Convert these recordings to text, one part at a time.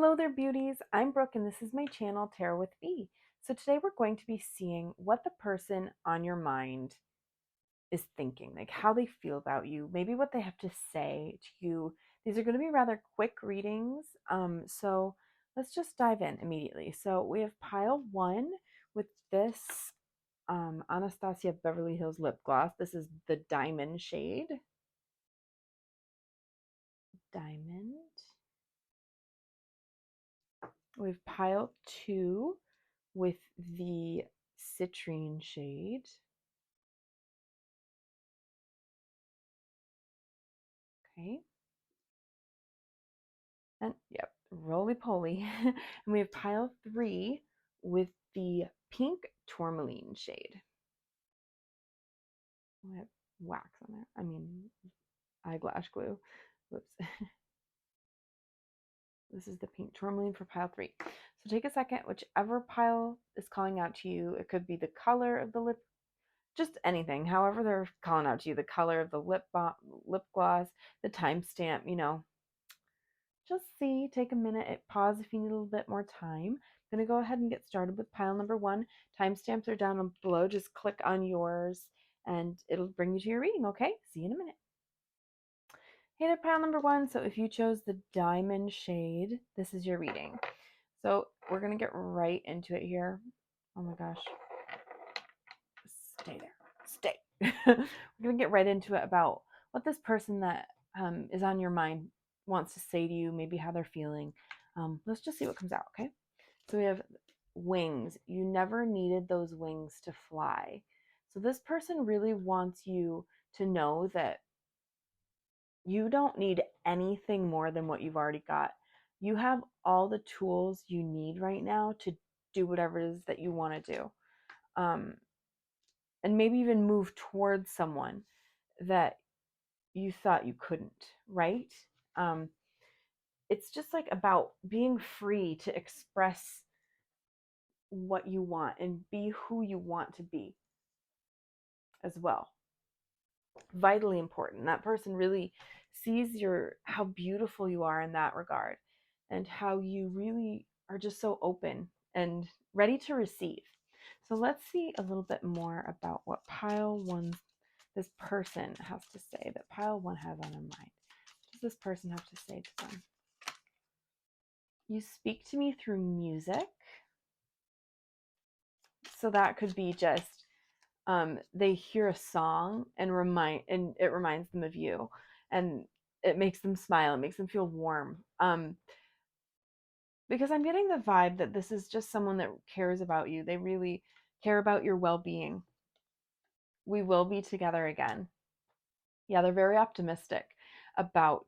Hello there, beauties. I'm Brooke, and this is my channel, Tarot with B. So today we're going to be seeing what the person on your mind is thinking, like how they feel about you, maybe what they have to say to you. These are going to be rather quick readings, so let's just dive in immediately. So we have pile one with this Anastasia Beverly Hills lip gloss. This is the diamond shade. Diamond. We have pile two with the citrine shade. Okay. And yep, roly-poly. And we have pile three with the pink tourmaline shade. We have wax on there. I mean, eyelash glue. Whoops. This is the pink tourmaline for pile three. So take a second, whichever pile is calling out to you. It could be the color of the lip, just anything, however they're calling out to you, the color of the lip gloss, the timestamp, just see, take a minute, pause if you need a little bit more time. I'm going to go ahead and get started with pile number one. Timestamps are down below. Just click on yours and it'll bring you to your reading, okay? See you in a minute. Hey there, pile number one. So if you chose the diamond shade, this is your reading. So we're going to get right into it here. Oh my gosh. Stay there. Stay. We're going to get right into it about what this person that is on your mind wants to say to you, maybe how they're feeling. Let's just see what comes out, okay? So we have wings. You never needed those wings to fly. So this person really wants you to know that you don't need anything more than what you've already got. You have all the tools you need right now to do whatever it is that you want to do. And maybe even move towards someone that you thought you couldn't, right? It's just like about being free to express what you want and be who you want to be as well. Vitally important. That person really sees how beautiful you are in that regard, and how you really are just so open and ready to receive. So let's see a little bit more about what pile one, this person has to say, that pile one has on their mind. What does this person have to say to them? You speak to me through music. So that could be just they hear a song and it reminds them of you, and it makes them smile. It makes them feel warm. Because I'm getting the vibe that this is just someone that cares about you. They really care about your well-being. We will be together again. Yeah, they're very optimistic about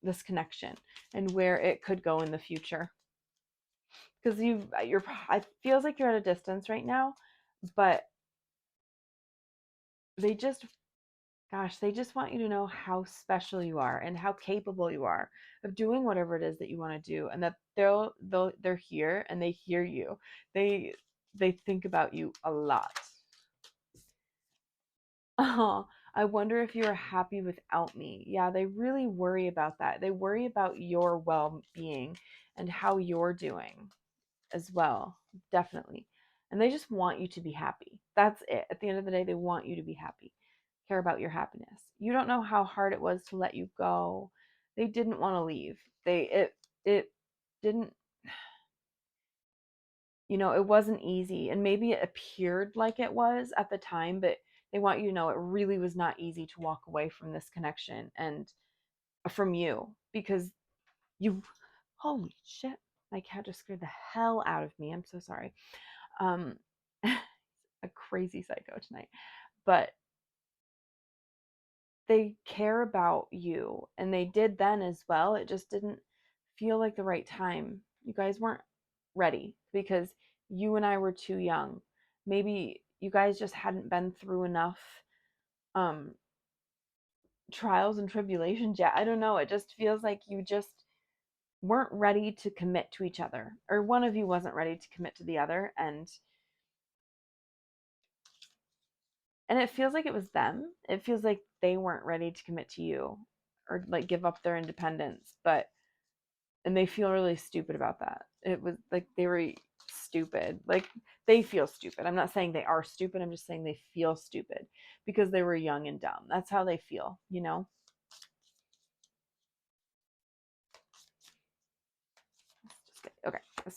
this connection and where it could go in the future. Because it feels like you're at a distance right now, but they just want you to know how special you are and how capable you are of doing whatever it is that you want to do, and that they're here and they hear you. They think about you a lot. Oh, I wonder if you are happy without me. Yeah, they really worry about that. They worry about your well-being and how you're doing as well, definitely. And they just want you to be happy. That's it. At the end of the day, they want you to be happy, care about your happiness. You don't know how hard it was to let you go. They didn't want to leave. It didn't, it wasn't easy. And maybe it appeared like it was at the time, but they want you to know it really was not easy to walk away from this connection and from you, because you, holy shit, my cat just scared the hell out of me. I'm so sorry. Um, a crazy psycho tonight. But they care about you, and they did then as well. It just didn't feel like the right time. You guys weren't ready because you and I were too young. Maybe you guys just hadn't been through enough um trials and tribulations yet. I don't know. It just feels like you just weren't ready to commit to each other, or one of you wasn't ready to commit to the other, and it feels like it was them. It feels like they weren't ready to commit to you or like give up their independence. But and they feel really stupid about that. It was like they were stupid. Like they feel stupid. I'm not saying they are stupid. I'm just saying they feel stupid because they were young and dumb. That's how they feel, you know? Okay. So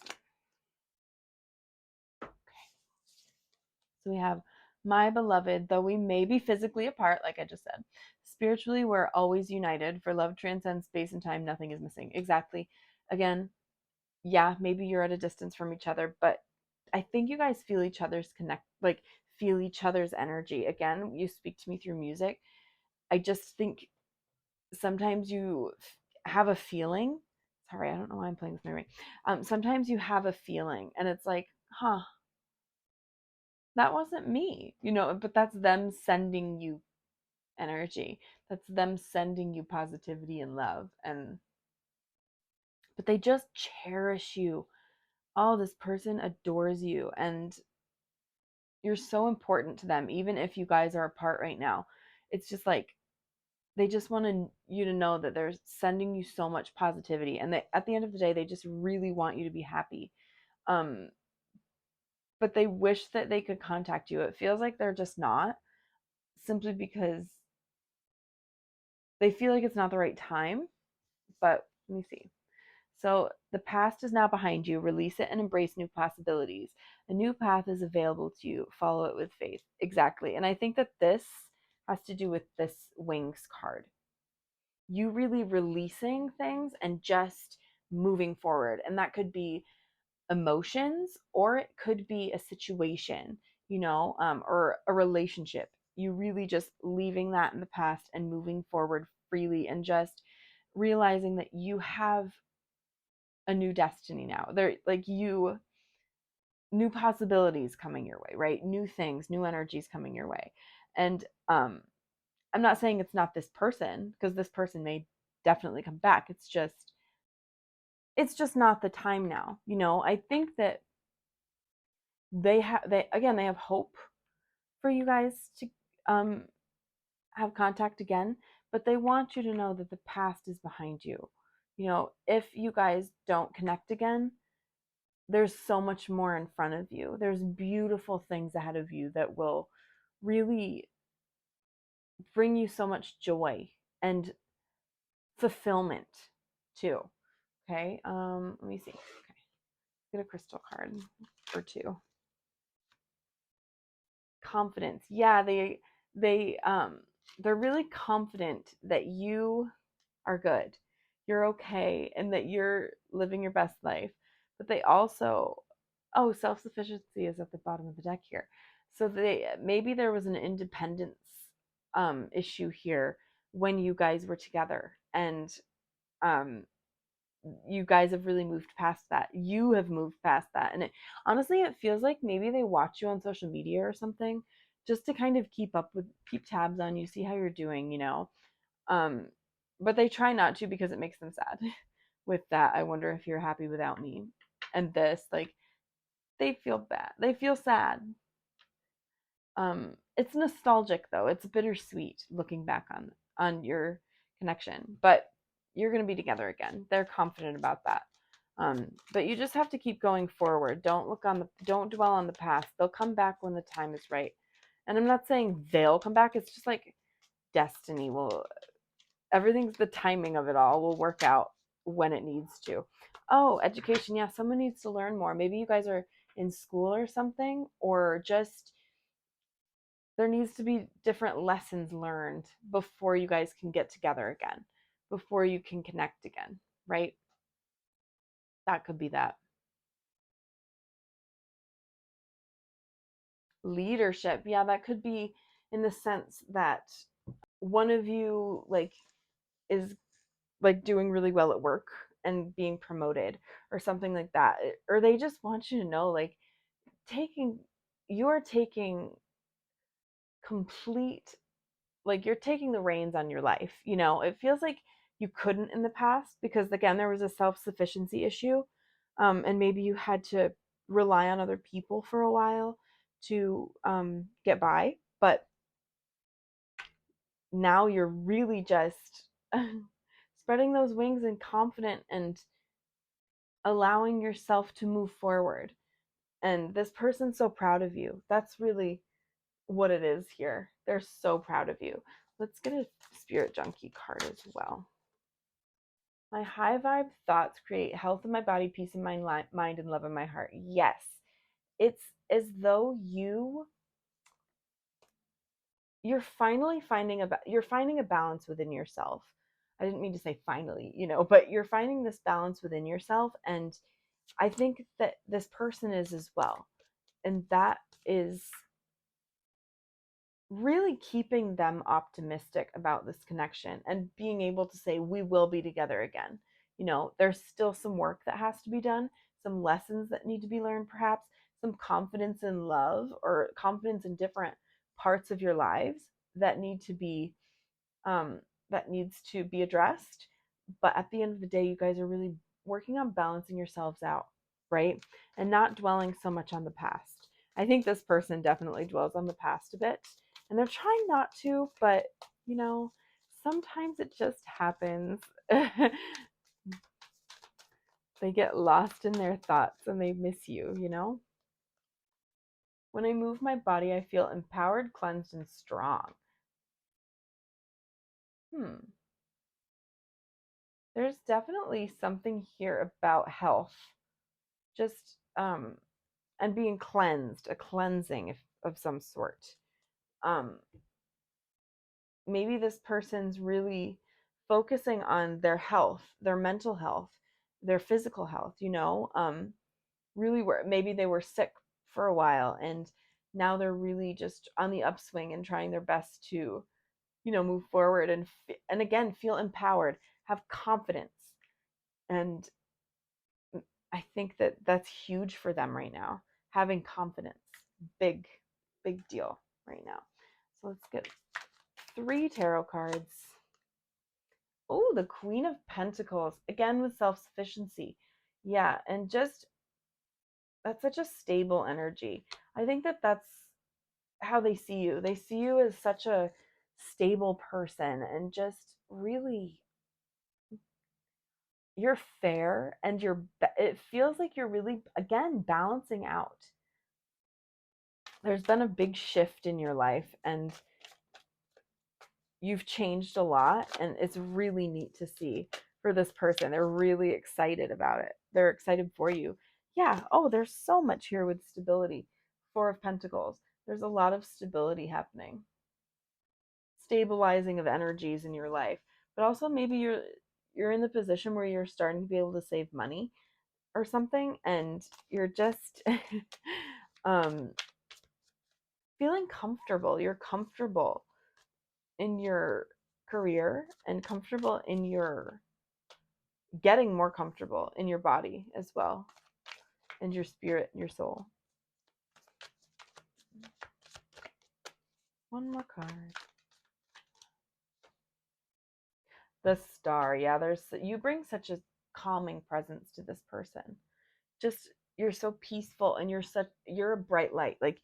we have my beloved, though we may be physically apart, like I just said, spiritually we're always united. For love transcends space and time, nothing is missing. Exactly. Again, yeah, maybe you're at a distance from each other, but I think you guys feel each other's like feel each other's energy. Again, you speak to me through music. I just think sometimes you have a feeling. Sorry, I don't know why I'm playing with my ring. Sometimes you have a feeling, and it's like, huh, that wasn't me, but that's them sending you energy. That's them sending you positivity and love. But they just cherish you. Oh, this person adores you, and you're so important to them, even if you guys are apart right now. It's just like they just want you to know that they're sending you so much positivity, and at the end of the day, they just really want you to be happy. Um, but they wish that they could contact you. It feels like they're just not, simply because they feel like it's not the right time. But let me see. So the past is now behind you. Release it and embrace new possibilities. A new path is available to you. Follow it with faith. Exactly. And I think that this has to do with this wings card. You really releasing things and just moving forward. And that could be emotions, or it could be a situation, or a relationship. You really just leaving that in the past and moving forward freely, and just realizing that you have a new destiny now. There, like, new possibilities coming your way, right? New things, new energies coming your way. And I'm not saying it's not this person, because this person may definitely come back. It's just not the time now. I think that they have hope for you guys to um have contact again, but they want you to know that the past is behind you. If you guys don't connect again, there's so much more in front of you. There's beautiful things ahead of you that will really bring you so much joy and fulfillment too. Okay. Let me see. Okay. Get a crystal card or two. Confidence. Yeah, they're really confident that you are good, you're okay, and that you're living your best life. But they also, oh, self-sufficiency is at the bottom of the deck here. So maybe there was an independence issue here when you guys were together, and um you guys have really moved past that. You have moved past that. And honestly, it feels like maybe they watch you on social media or something, just to kind of keep tabs on you, see how you're doing. Um, but they try not to, because it makes them sad. With that, I wonder if you're happy without me. And this, like, they feel bad. They feel sad. It's nostalgic though. It's bittersweet looking back on your connection. But you're gonna be together again. They're confident about that. But you just have to keep going forward. Don't dwell on the past. They'll come back when the time is right. And I'm not saying they'll come back. It's just like destiny will everything's the timing of it all will work out when it needs to. Oh, education. Yeah, someone needs to learn more. Maybe you guys are in school or something, or just there needs to be different lessons learned before you guys can get together again, before you can connect again, right? That could be that. Leadership. Yeah, that could be in the sense that one of you like is like doing really well at work and being promoted or something like that. Or they just want you to know, like, taking you're taking complete like you're taking the reins on your life. It feels like you couldn't in the past, because again there was a self-sufficiency issue, and maybe you had to rely on other people for a while to get by. But now you're really just spreading those wings and confident, and allowing yourself to move forward. And this person's so proud of you. That's really what it is here. They're so proud of you. Let's get a spirit junkie card as well. My high vibe thoughts create health in my body, peace in my mind, and love in my heart. Yes. It's as though you're finally you're finding a balance within yourself. I didn't mean to say finally, but you're finding this balance within yourself, and I think that this person is as well. And that is really keeping them optimistic about this connection and being able to say, we will be together again. There's still some work that has to be done, some lessons that need to be learned, perhaps some confidence in love or confidence in different parts of your lives that need to be um, that needs to be addressed. But at the end of the day, you guys are really working on balancing yourselves out, right? And not dwelling so much on the past. I think this person definitely dwells on the past a bit, and they're trying not to, but you know, sometimes it just happens. They get lost in their thoughts and they miss you. When I move my body, I feel empowered, cleansed, and strong. There's definitely something here about health, just and being cleansed, a cleansing of some sort. Um, Maybe this person's really focusing on their health, their mental health, their physical health. Really where maybe they were sick for a while and now they're really just on the upswing and trying their best to move forward and again feel empowered, have confidence. And I think that that's huge for them right now. Having confidence, big, big deal right now. So let's get 3 tarot cards. Oh, the Queen of Pentacles, again with self sufficiency. Yeah, and just that's such a stable energy. I think that that's how they see you. They see you as such a stable person and just really you're fair and it feels like you're really again balancing out. There's been a big shift in your life and you've changed a lot, and it's really neat to see for this person. They're really excited about it. They're excited for you. Yeah. Oh, there's so much here with stability. 4 of Pentacles. There's a lot of stability happening. Stabilizing of energies in your life. But also maybe you're in the position where you're starting to be able to save money or something, and you're just um feeling comfortable. You're comfortable in your career and comfortable in your getting more comfortable in your body as well, and your spirit and your soul. One more card. The Star. Yeah, you bring such a calming presence to this person. Just you're so peaceful and you're a bright light. Like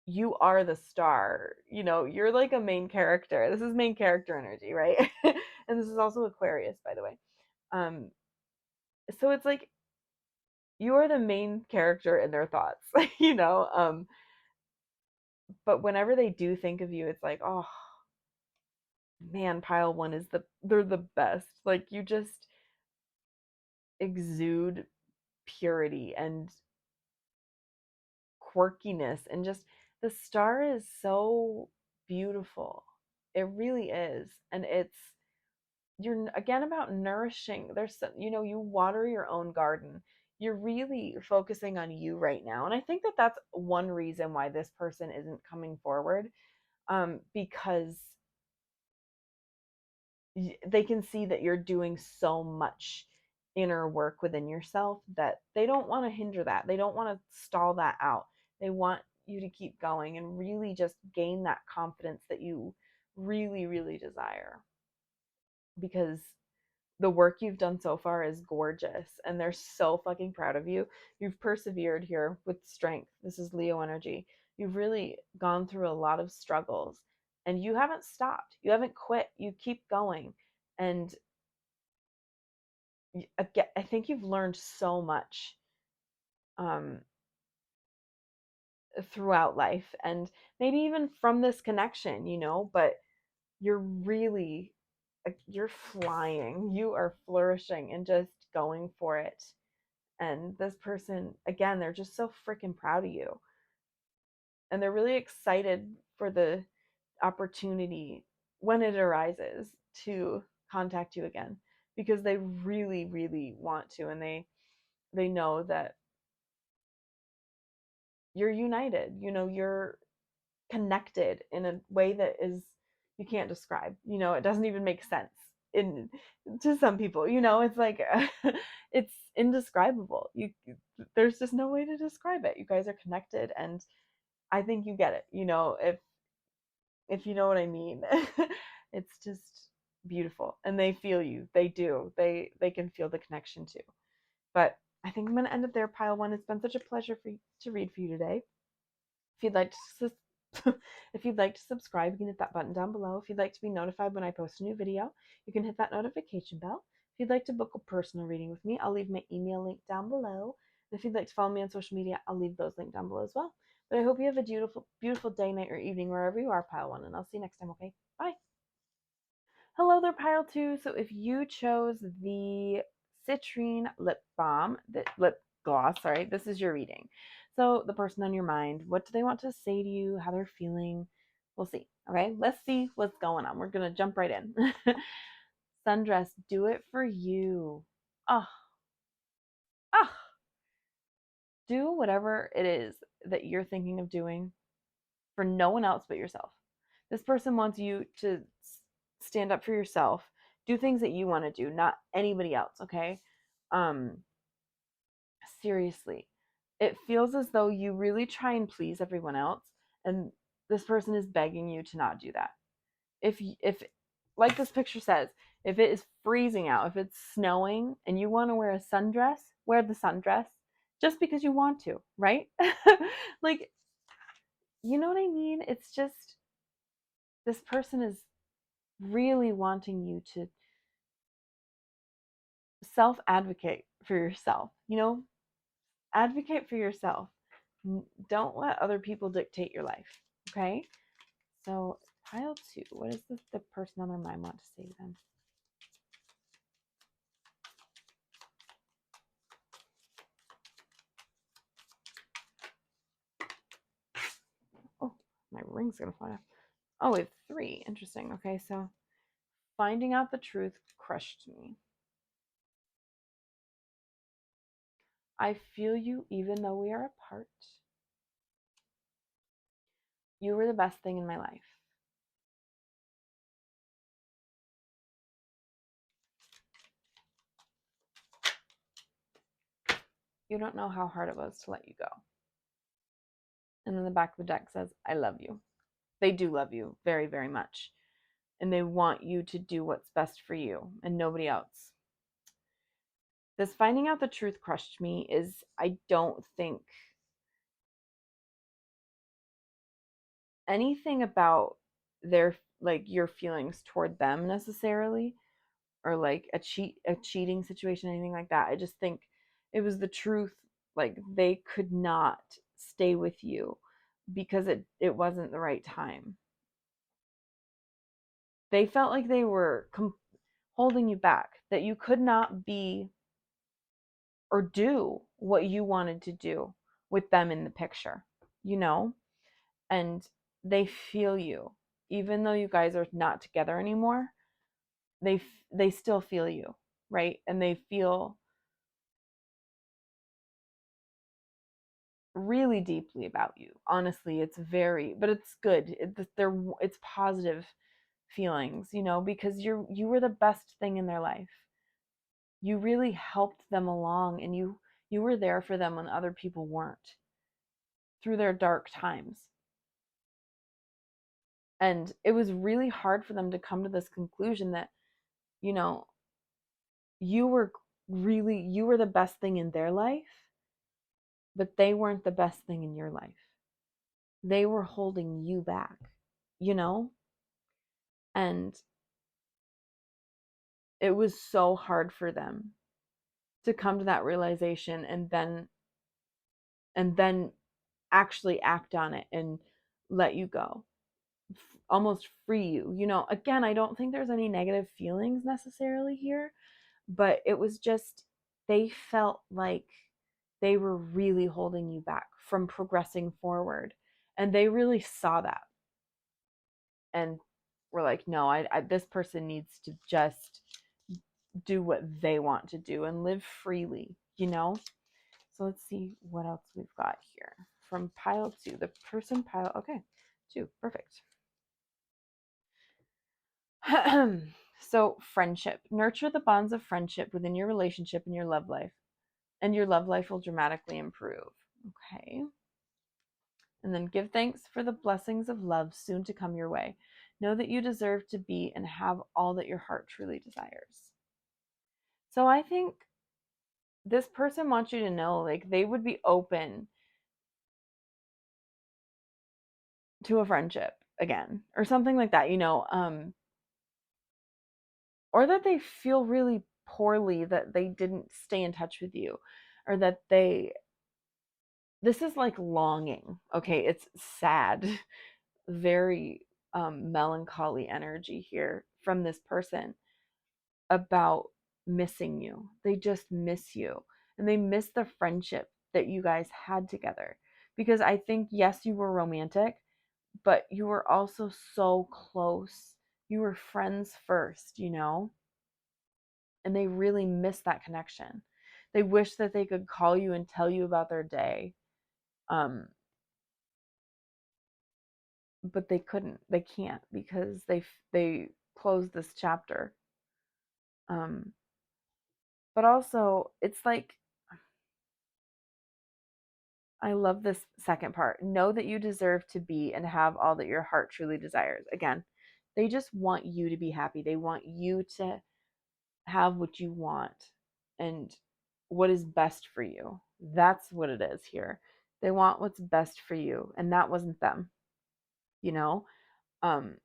you are the star. You're like a main character. This is main character energy, right? And this is also Aquarius, by the way. So it's like you are the main character in their thoughts, but whenever they do think of you, it's like, oh man, pile one they're the best. Like you just exude purity and quirkiness, and just the Star is so beautiful. It really is. And you're again about nourishing. You water your own garden. You're really focusing on you right now. And I think that that's one reason why this person isn't coming forward, because they can see that you're doing so much inner work within yourself that they don't want to hinder that. They don't want to stall that out. They want you to keep going and really just gain that confidence that you really, really desire, because the work you've done so far is gorgeous and they're so fucking proud of you. You've persevered here with strength. This is Leo energy. You've really gone through a lot of struggles and you haven't stopped. You haven't quit. You keep going. And again, I think you've learned so much um, throughout life, and maybe even from this connection, but you're really, you're flying, you are flourishing and just going for it. And this person, again, they're just so freaking proud of you, and they're really excited for the opportunity when it arises to contact you again, because they really, really want to, and they know that you're united, you're connected in a way that is, you can't describe, it doesn't even make sense in to some people, it's like it's indescribable. There's just no way to describe it. You guys are connected, and I think you get it, if you know what I mean. It's just beautiful, and they feel you. They do. They can feel the connection too. But I think I'm going to end it there, pile one. It's been such a pleasure to read for you today. If you'd like to if you'd like to subscribe, you can hit that button down below. If you'd like to be notified when I post a new video, you can hit that notification bell. If you'd like to book a personal reading with me, I'll leave my email link down below. And if you'd like to follow me on social media, I'll leave those linked down below as well. But I hope you have a beautiful, beautiful day, night, or evening wherever you are, pile one, and I'll see you next time, okay? Bye. Hello there, pile two. So if you chose the citrine lip balm, the lip gloss, sorry, this is your reading. So the person on your mind, what do they want to say to you, how they're feeling? We'll see. Okay, let's see what's going on. We're gonna jump right in. Sundress, do it for you. Ah, ah. Do whatever it is that you're thinking of doing for no one else but yourself. This person wants you to stand up for yourself, do things that you want to do, not anybody else, okay? Um Seriously. It feels as though you really try and please everyone else, and this person is begging you to not do that. If like this picture says, if it is freezing out, if it's snowing and you want to wear a sundress, wear the sundress just because you want to, right? Like, you know what I mean? It's just, this person is really wanting you to self advocate for yourself, advocate for yourself. Don't let other people dictate your life, okay? So, pile two, what does the person on their mind want to say to them? Oh, my ring's gonna fly off. Oh, we have three. Interesting. Okay, so finding out the truth crushed me. I feel you even though we are apart. You were the best thing in my life. You don't know how hard it was to let you go. And then the back of the deck says, I love you. They do love you very, very much. And they want you to do what's best for you and nobody else. This finding out the truth crushed me is, I don't think anything about their, like, your feelings toward them necessarily, or like a cheating situation, anything like that. I just think it was the truth. Like, they could not stay with you because it wasn't the right time. They felt like they were holding you back, that you could not be or do what you wanted to do with them in the picture, you know? And they feel you. Even though you guys are not together anymore, they still feel you, right? And they feel really deeply about you. Honestly, it's very, but it's good. It's positive feelings, because you were the best thing in their life. You really helped them along, and you were there for them when other people weren't, through their dark times. And it was really hard for them to come to this conclusion that, you know, you were you were the best thing in their life, but they weren't the best thing in your life. They were holding you back, you know? And it was so hard for them to come to that realization and then actually act on it and let you go, almost free you. Again, I don't think there's any negative feelings necessarily here, but it was just they felt like they were really holding you back from progressing forward. And they really saw that and were like, no, this person needs to just do what they want to do and live freely. So let's see what else we've got here from pile 2. The person pile, okay, 2, perfect. So friendship. Nurture the bonds of friendship within your relationship and your love life, and your love life will dramatically improve. Okay. And then give thanks for the blessings of love soon to come your way. Know that you deserve to be and have all that your heart truly desires. So I think this person wants you to know, like, they would be open to a friendship again or something like that, or that they feel really poorly that they didn't stay in touch with you, or that this is like longing. Okay, it's sad, very melancholy energy here from this person about missing you. They just miss you, and they miss the friendship that you guys had together, because I think, yes, you were romantic, but you were also so close. You were friends first. And they really miss that connection. They wish that they could call you and tell you about their day. But they couldn't. They can't, because they closed this chapter. But also, it's like, I love this second part. Know that you deserve to be and have all that your heart truly desires. Again, they just want you to be happy. They want you to have what you want and what is best for you. That's what it is here. They want what's best for you, and that wasn't them. You know, um,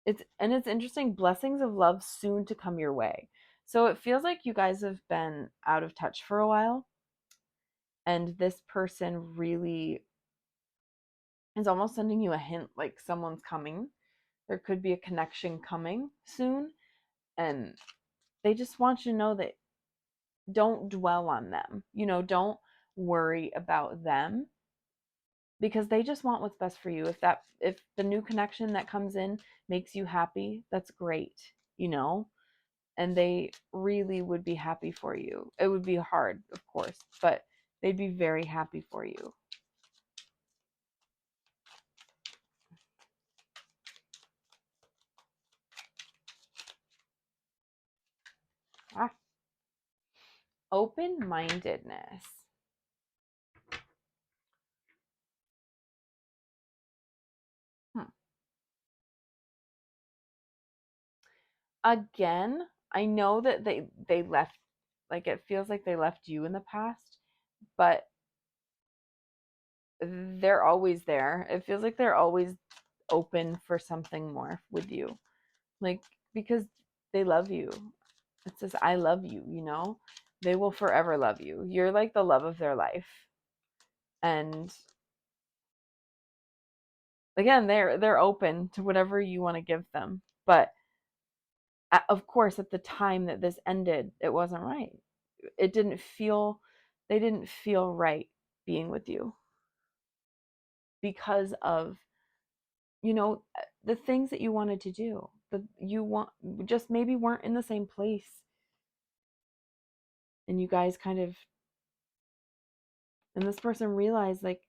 it's interesting. Blessings of love soon to come your way. So it feels like you guys have been out of touch for a while, and this person really is almost sending you a hint, like someone's coming. There could be a connection coming soon, and they just want you to know that don't dwell on them. Don't worry about them, because they just want what's best for you. If the new connection that comes in makes you happy, that's great. And they really would be happy for you. It would be hard, of course, but they'd be very happy for you. Ah, open-mindedness. Hmm. Again, I know that they left, like, it feels like they left you in the past, but they're always there. It feels like they're always open for something more with you. Like, because they love you. It says, I love you. They will forever love you. You're like the love of their life. And again, they're open to whatever you want to give them. But of course, at the time that this ended, it wasn't right. It didn't feel They didn't feel right being with you, because of the things that you wanted to do, that you want just maybe weren't in the same place, and you guys kind of and this person realized, like,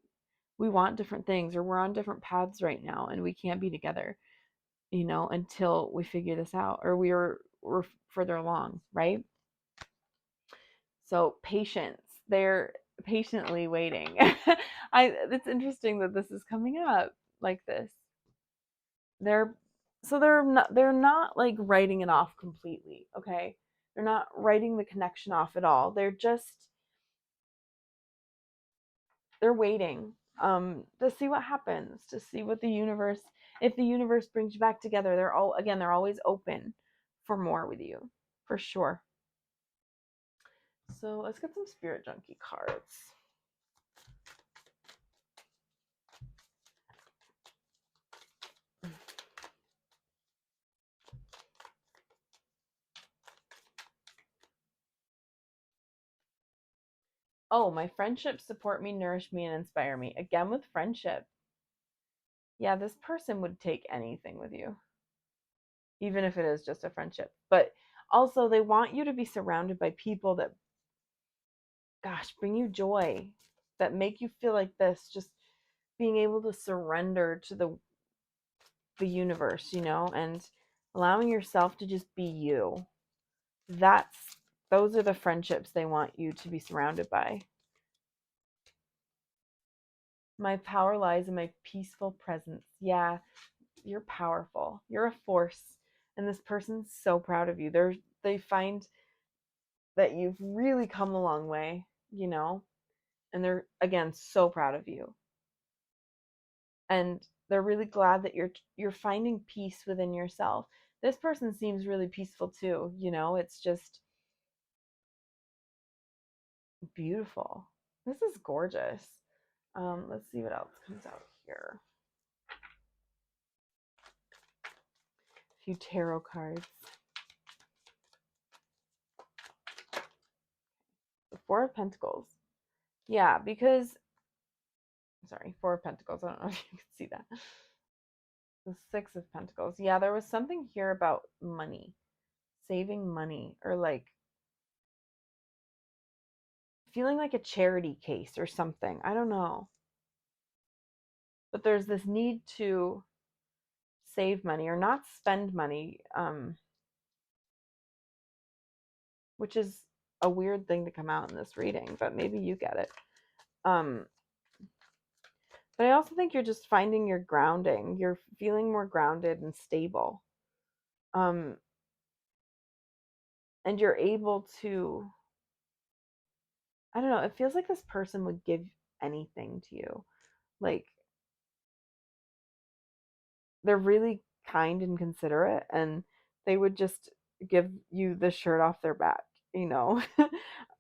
we want different things, or we're on different paths right now, and we can't be together, until we figure this out, or we're further along, right? So patience. They're patiently waiting. It's interesting that this is coming up like this. They're they're not like writing it off completely, okay? They're not writing the connection off at all. They're waiting to see what happens, to see what the universe if the universe brings you back together. They're always open for more with you, for sure. So let's get some Spirit Junkie cards. Oh, my friendships support me, nourish me, and inspire me. Again with friendship. Yeah, this person would take anything with you, even if it is just a friendship. But also, they want you to be surrounded by people that, gosh, bring you joy, that make you feel like this, just being able to surrender to the universe, and allowing yourself to just be you. That's those are the friendships they want you to be surrounded by. My power lies in my peaceful presence. Yeah, you're powerful. You're a force. And this person's so proud of you. They find that you've really come a long way, and they're again so proud of you. And they're really glad that you're finding peace within yourself. This person seems really peaceful too, it's just beautiful. This is gorgeous. Let's see what else comes out here. A few tarot cards. The Four of Pentacles. Yeah, because sorry, Four of Pentacles. I don't know if you can see that. The Six of Pentacles. Yeah, there was something here about money, saving money, or like feeling like a charity case or something. I don't know. But there's this need to save money or not spend money, which is a weird thing to come out in this reading, but maybe you get it. But I also think you're just finding your grounding. You're feeling more grounded and stable. And you're able to, I don't know, it feels like this person would give anything to you. Like they're really kind and considerate, and they would just give you the shirt off their back,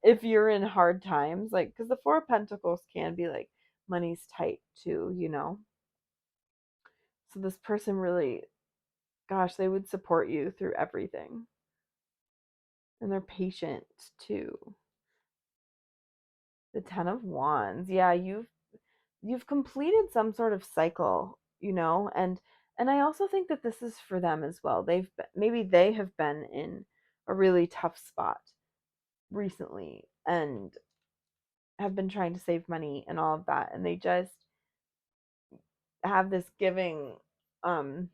if you're in hard times, like, because the Four of Pentacles can be like money's tight too, so this person really, gosh, they would support you through everything, and they're patient too. The Ten of Wands. Yeah, you've completed some sort of cycle, and I also think that this is for them as well. Maybe they have been in a really tough spot recently and have been trying to save money and all of that, and they just have this giving um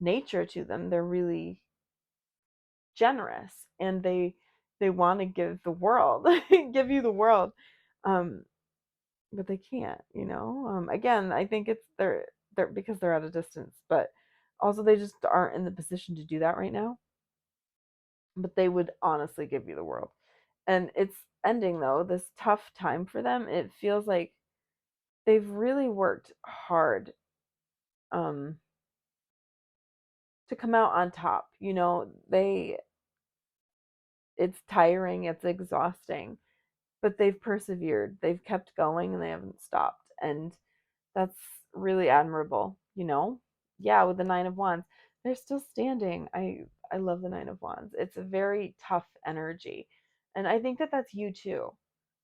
nature to them. They're really generous, and they want to give the world give you the world, um but they can't, again, I think it's they're because they're at a distance, but also they just aren't in the position to do that right now, but they would honestly give you the world. And it's ending though, this tough time for them. It feels like they've really worked hard um to come out on top, they it's tiring, it's exhausting, but they've persevered, they've kept going, and they haven't stopped, and that's really admirable, Yeah, with the Nine of Wands, they're still standing. I love the Nine of Wands. It's a very tough energy, and I think that that's you too.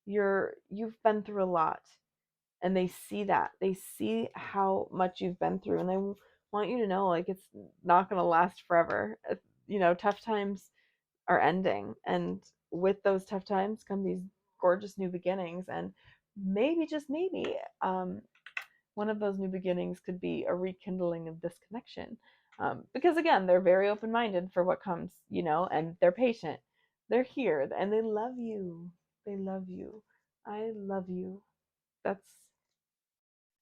You've been through a lot, and they see that. They see how much you've been through, and they want you to know, like, it's not going to last forever. Tough times are ending, and with those tough times come these gorgeous new beginnings, and maybe, just maybe, one of those new beginnings could be a rekindling of this connection, because again, they're very open-minded for what comes, and they're patient, they're here, and they love you. They love you. I love you. That's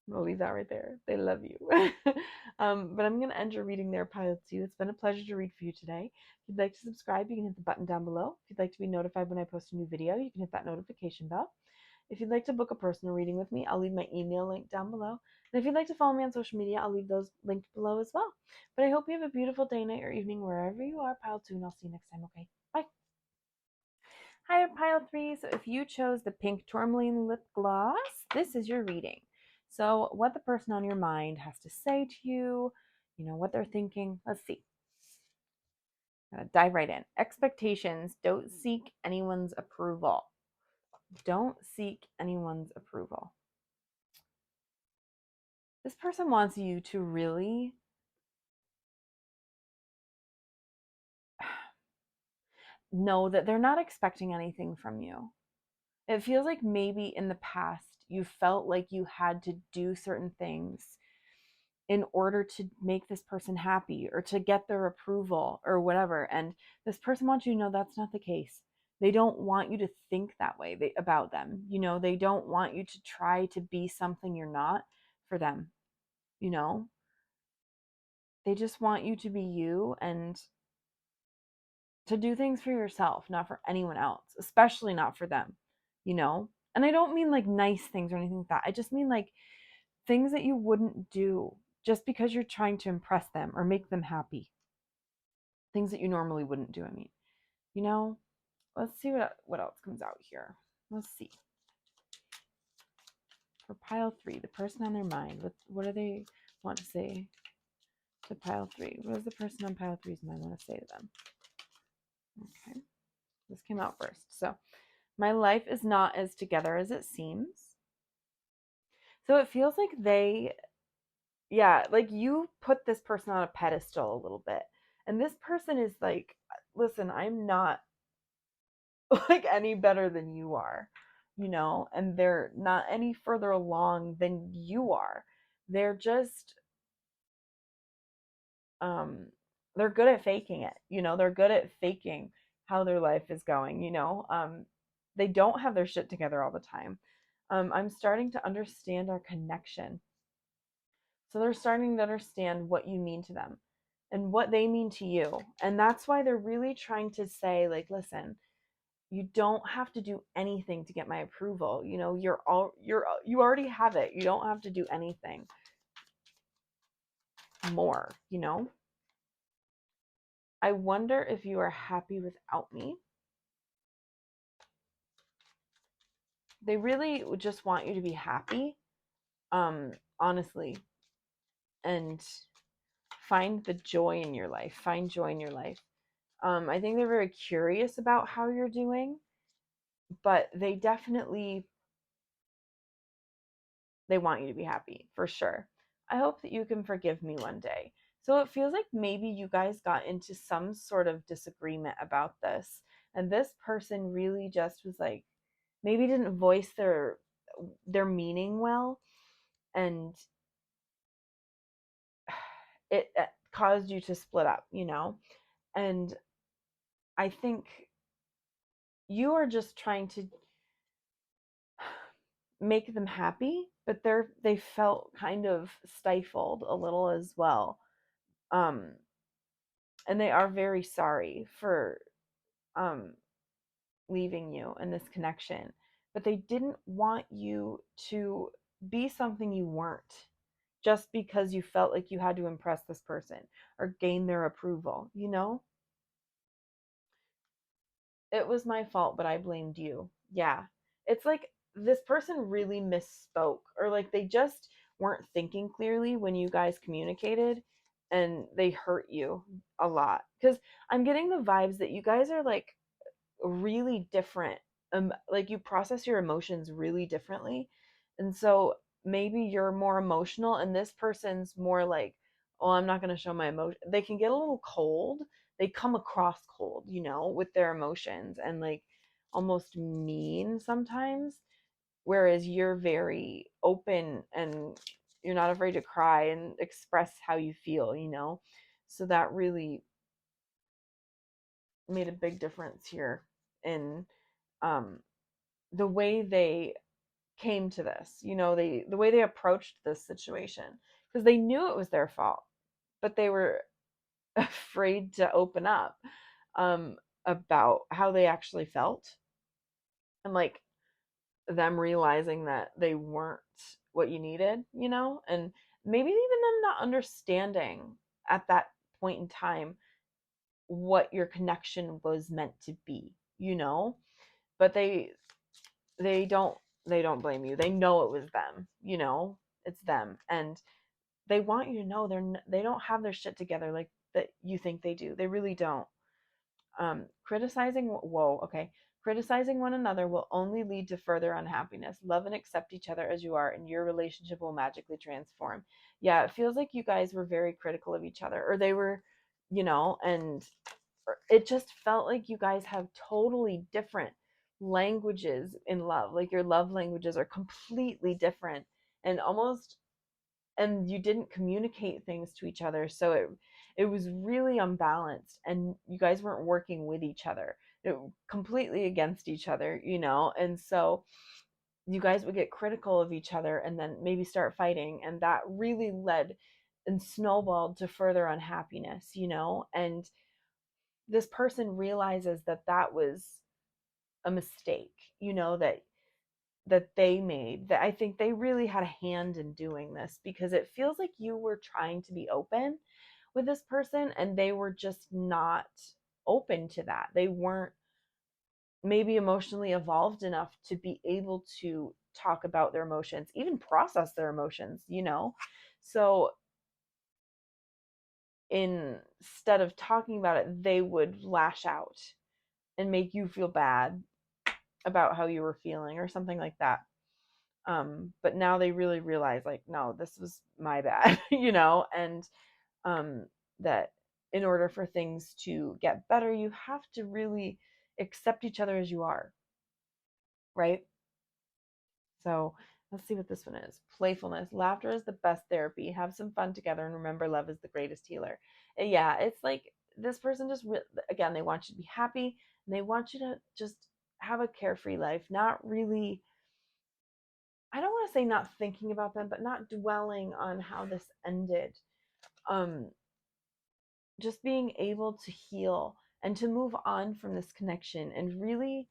We'll leave that right there. They love you. But I'm going to end your reading there, Pile 2. It's been a pleasure to read for you today. If you'd like to subscribe, you can hit the button down below. If you'd like to be notified when I post a new video, you can hit that notification bell. If you'd like to book a personal reading with me, I'll leave my email link down below. And if you'd like to follow me on social media, I'll leave those linked below as well. But I hope you have a beautiful day, night, or evening, wherever you are, Pile 2, and I'll see you next time, okay? Bye. Hi there, Pile pile 3. So if you chose the pink tourmaline lip gloss, this is your reading. So what the person on your mind has to say to you, what they're thinking. Let's see. Dive right in. Expectations. Don't seek anyone's approval. Don't seek anyone's approval. This person wants you to really know that they're not expecting anything from you. It feels like maybe in the past you felt like you had to do certain things in order to make this person happy or to get their approval or whatever. And this person wants you to know that's not the case. They don't want you to think that way about them. They don't want you to try to be something you're not for them. They just want you to be you and to do things for yourself, not for anyone else, especially not for them, And I don't mean like nice things or anything like that. I just mean like things that you wouldn't do just because you're trying to impress them or make them happy. Things that you normally wouldn't do, I mean. You know, let's see what else comes out here. Let's see. For pile 3, the person on their mind, what do they want to say to pile 3? What does the person on pile 3's mind want to say to them? Okay. This came out first. So, my life is not as together as it seems. So it feels like like you put this person on a pedestal a little bit. And this person is like, listen, I'm not like any better than you are, and they're not any further along than you are. They're just, they're good at faking it, they're good at faking how their life is going, they don't have their shit together all the time. I'm starting to understand our connection. So they're starting to understand what you mean to them and what they mean to you. And that's why they're really trying to say, like, listen, you don't have to do anything to get my approval. You already have it. You don't have to do anything more. I wonder if you are happy without me. They really just want you to be happy, honestly, and find the joy in your life. Find joy in your life. I think they're very curious about how you're doing, but they want you to be happy for sure. I hope that you can forgive me one day. So it feels like maybe you guys got into some sort of disagreement about this, and this person really just was like, maybe didn't voice their meaning well, and it caused you to split up. And I think you are just trying to make them happy, but they felt kind of stifled a little as well. Um, and they are very sorry for um leaving you in this connection, but they didn't want you to be something you weren't just because you felt like you had to impress this person or gain their approval. It was my fault, but I blamed you. Yeah. It's like this person really misspoke, or like they just weren't thinking clearly when you guys communicated, and they hurt you a lot. Because I'm getting the vibes that you guys are like really different. Like you process your emotions really differently. And so maybe you're more emotional and this person's more like, oh, I'm not going to show my emotion. They can get a little cold. They come across cold, with their emotions, and like almost mean sometimes. Whereas you're very open and you're not afraid to cry and express how you feel. So that really made a big difference here in um, the way they came to this, the way they approached this situation, because they knew it was their fault, but they were afraid to open up about how they actually felt, and like them realizing that they weren't what you needed, and maybe even them not understanding at that point in time what your connection was meant to be. but they don't they don't blame you. They know it was them, it's them, and they want you to know they don't have their shit together like that you think they do. They really don't. Criticizing, whoa, okay. Criticizing one another will only lead to further unhappiness. Love and accept each other as you are, and your relationship will magically transform. Yeah, it feels like you guys were very critical of each other, or they were, and it just felt like you guys have totally different languages in love. Like your love languages are completely different, and almost, and you didn't communicate things to each other, so it was really unbalanced, and you guys weren't working with each other. It completely against each other, and so you guys would get critical of each other and then maybe start fighting, and that really led and snowballed to further unhappiness, and this person realizes that that was a mistake, that they made. That I think they really had a hand in doing this, because it feels like you were trying to be open with this person and they were just not open to that. They weren't maybe emotionally evolved enough to be able to talk about their emotions, even process their emotions, So instead of talking about it, they would lash out and make you feel bad about how you were feeling or something like that. But now they really realize, like, no, this was my bad, and um, that in order for things to get better, you have to really accept each other as you are, right? So let's see what this one is. Playfulness. Laughter is the best therapy. Have some fun together and remember love is the greatest healer. Yeah, it's like this person just, again, they want you to be happy and they want you to just have a carefree life, not really, I don't want to say not thinking about them, but not dwelling on how this ended. Um, just being able to heal and to move on from this connection and really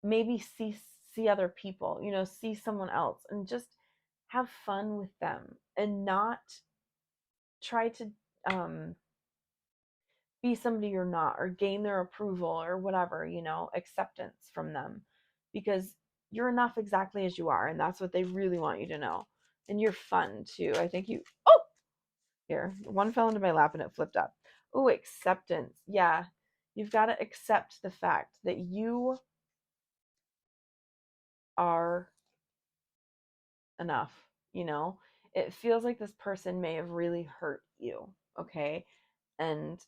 maybe see other people, see someone else and just have fun with them and not try to um, be somebody you're not or gain their approval or whatever, acceptance from them, because you're enough exactly as you are, and that's what they really want you to know. And you're fun too. I think you, oh, here, one fell into my lap and it flipped up. Oh, acceptance. Yeah, you've got to accept the fact that you are enough, It feels like this person may have really hurt you, okay? And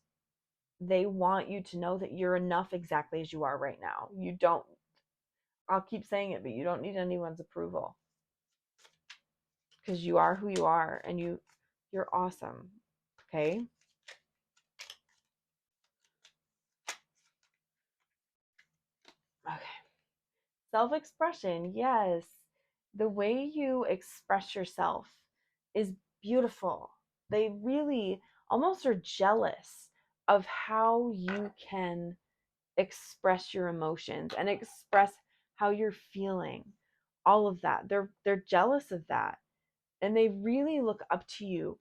they want you to know that you're enough exactly as you are right now. You don't, I'll keep saying it, but you don't need anyone's approval, because you are who you are and you're awesome, okay? Okay. Self-expression, yes. The way you express yourself is beautiful. They really almost are jealous of how you can express your emotions and express how you're feeling. All of that. They're jealous of that. And they really look up to you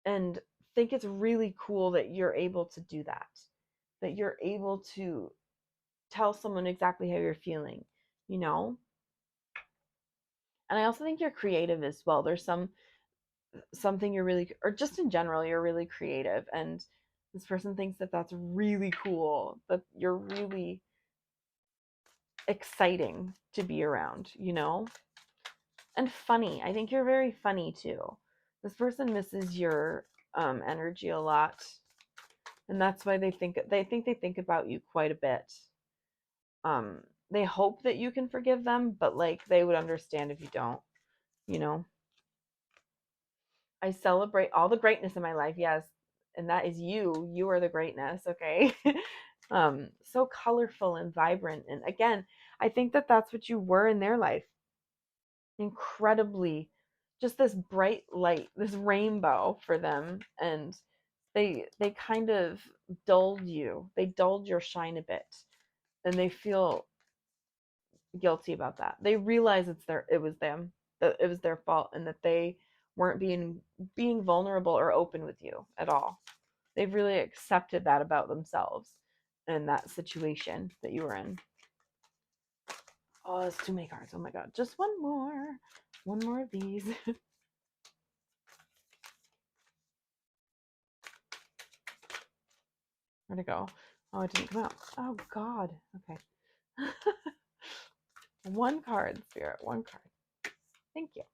and think it's really cool that you're able to do that. That you're able to tell someone exactly how you're feeling, you know? And I also think you're creative as well. There's something you're really, or just in general, you're really creative, and this person thinks that that's really cool, that you're really exciting to be around, and funny. I think you're very funny too. This person misses your energy a lot, and that's why they think about you quite a bit. They hope that you can forgive them, but like they would understand if you don't, you know. I celebrate all the greatness in my life, yes, and that is you. You are the greatness, okay? So colorful and vibrant, and again, I think that that's what you were in their life. Incredibly, just this bright light, this rainbow for them, and they kind of dulled you. They dulled your shine a bit, and they feel guilty about that. They realize it was them, that it was their fault, and that they weren't being vulnerable or open with you at all. They've really accepted that about themselves, in that situation that you were in. Oh, it's too many cards. Oh my god. Just one more. One more of these. Where'd it go? Oh, it didn't come out. Oh god. Okay. One card, Spirit. One card. Thank you.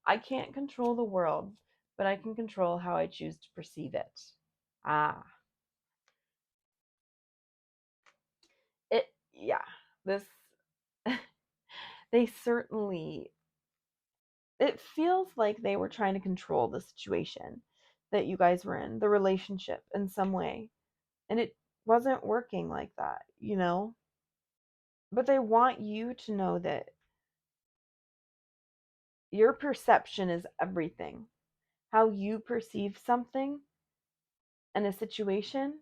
I can't control the world, but I can control how I choose to perceive it. Ah. Yeah. This, they certainly, it feels like they were trying to control the situation that you guys were in, the relationship in some way. And it wasn't working like that, you know? But they want you to know that your perception is everything. How you perceive something and a situation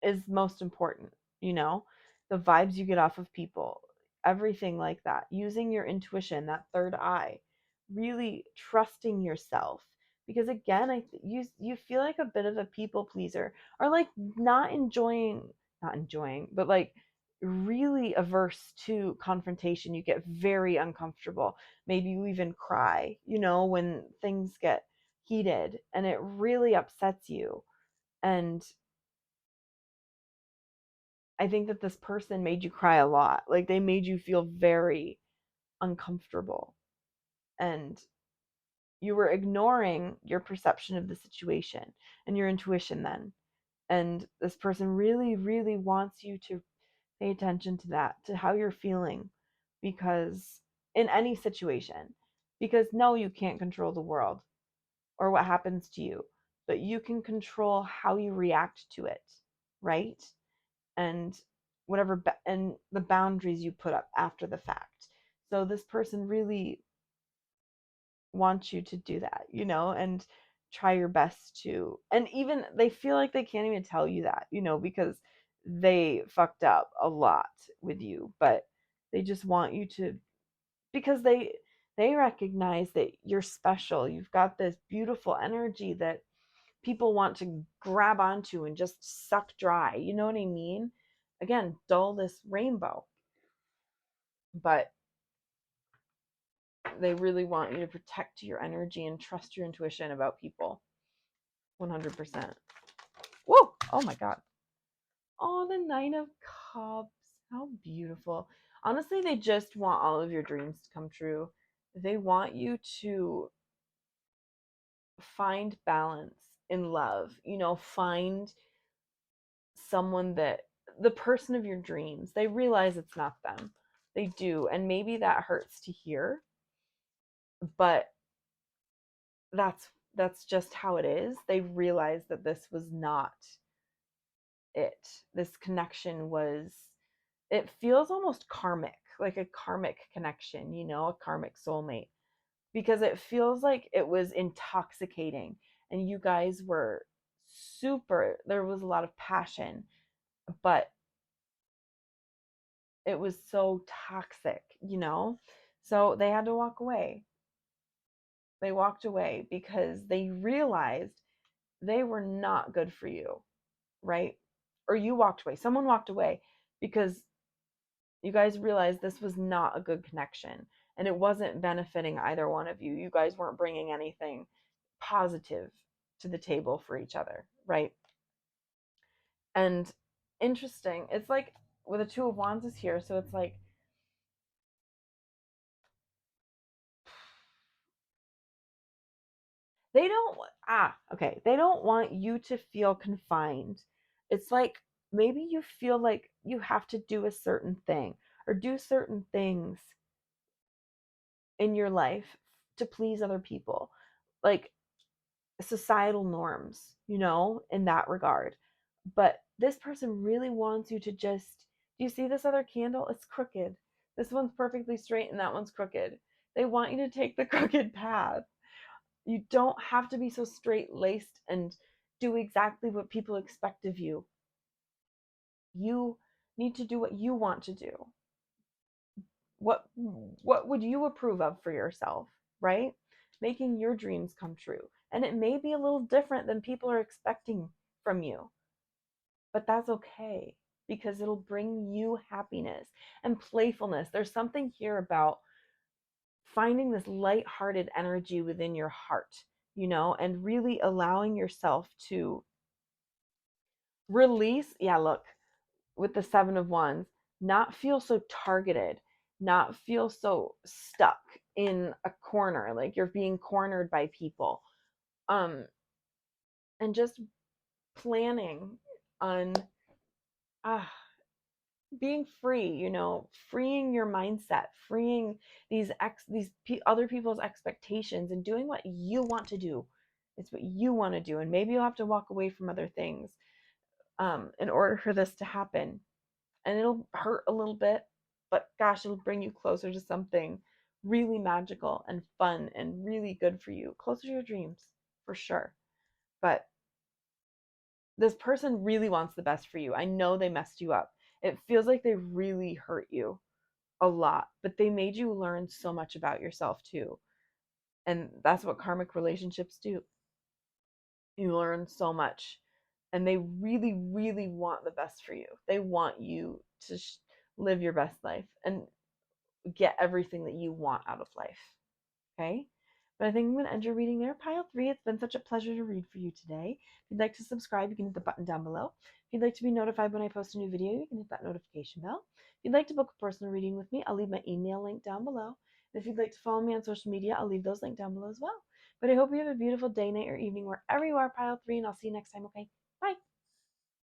is most important, you know? The vibes you get off of people, everything like that. Using your intuition, that third eye, really trusting yourself. Because again, you feel like a bit of a people pleaser, or like not enjoying, but like really averse to confrontation. You get very uncomfortable. Maybe you even cry, you know, when things get heated and it really upsets you. And I think that this person made you cry a lot. Like they made you feel very uncomfortable. And you were ignoring your perception of the situation and your intuition then. And this person really, really wants you to pay attention to that, to how you're feeling, because in any situation, because no, you can't control the world or what happens to you, but you can control how you react to it, right? And and the boundaries you put up after the fact. So this person really wants you to do that, you know, and try your best to, and even they feel like they can't even tell you that, you know, because they fucked up a lot with you, but they just want you to, because they recognize that you're special. You've got this beautiful energy that people want to grab onto and just suck dry. You know what I mean? Again, dull this rainbow. But they really want you to protect your energy and trust your intuition about people. 100%. Whoa! Oh my god. Oh, the Nine of Cups. How beautiful. Honestly, they just want all of your dreams to come true. They want you to find balance in love. You know, find someone that, the person of your dreams. They realize it's not them. They do. And maybe that hurts to hear, but that's just how it is. They realize that this was not it. This connection was, it feels almost karmic, like a karmic connection, you know, a karmic soulmate, because it feels like it was intoxicating and you guys were super, there was a lot of passion, but it was so toxic, you know? So they had to walk away. They walked away because they realized they were not good for you, right? Or you walked away. Someone walked away because you guys realized this was not a good connection and it wasn't benefiting either one of you. You guys weren't bringing anything positive to the table for each other, right? And interesting, it's like with the Two of Wands is here, so it's like they don't, okay, they don't want you to feel confined. It's like maybe you feel like you have to do a certain thing or do certain things in your life to please other people, like societal norms, you know, in that regard. But this person really wants you to just, do you see this other candle? It's crooked. This one's perfectly straight and that one's crooked. They want you to take the crooked path. You don't have to be so straight laced and do exactly what people expect of you. You need to do what you want to do. What would you approve of for yourself, right? Making your dreams come true. And it may be a little different than people are expecting from you. but that's okay because it'll bring you happiness and playfulness. There's something here about finding this light-hearted energy within your heart, and really allowing yourself to release. Yeah, look, with the 7 of Wands, not feel so targeted, not feel so stuck in a corner, like you're being cornered by people. Um, and just planning on ah being free, freeing your mindset, freeing other people's expectations and doing what you want to do. It's what you want to do, and maybe you'll have to walk away from other things in order for this to happen. And it'll hurt a little bit, but gosh, it'll bring you closer to something really magical and fun and really good for you, closer to your dreams for sure. But this person really wants the best for you. I know they messed you up. It feels like they really hurt you a lot, but they made you learn so much about yourself too. And that's what karmic relationships do. You learn so much. And they really, really want the best for you. They want you to live your best life and get everything that you want out of life. Okay? But I think I'm going to end your reading there. Pile 3, it's been such a pleasure to read for you today. If you'd like to subscribe, you can hit the button down below. If you'd like to be notified when I post a new video, you can hit that notification bell. If you'd like to book a personal reading with me, I'll leave my email link down below. And if you'd like to follow me on social media, I'll leave those links down below as well. But I hope you have a beautiful day, night, or evening wherever you are, Pile 3, and I'll see you next time, okay? Bye.